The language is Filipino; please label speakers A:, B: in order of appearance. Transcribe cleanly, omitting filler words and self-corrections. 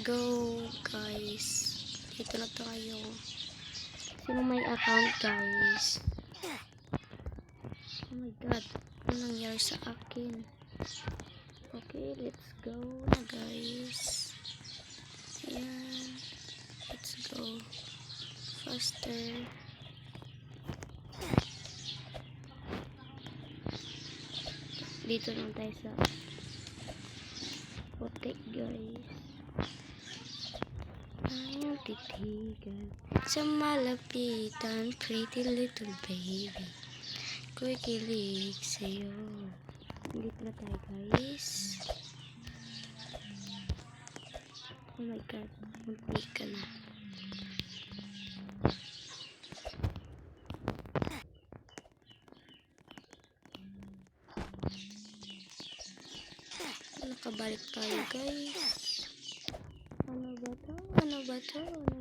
A: go, guys. Dito na tayo. Sino may account, guys? Oh my god. Ano nangyari sa akin? Okay, let's go na, guys. Ayan. Let's go. Faster. Dito lang tayo sa putik, guys. Ayaw titigan sa malapitan, pretty little baby. Ko'y kilig sa'yo. Dito na tayo, guys. Oh my god, mag-click ka na. Nakabalik tayo, guys. Ano ba to? Ano ba to? Ano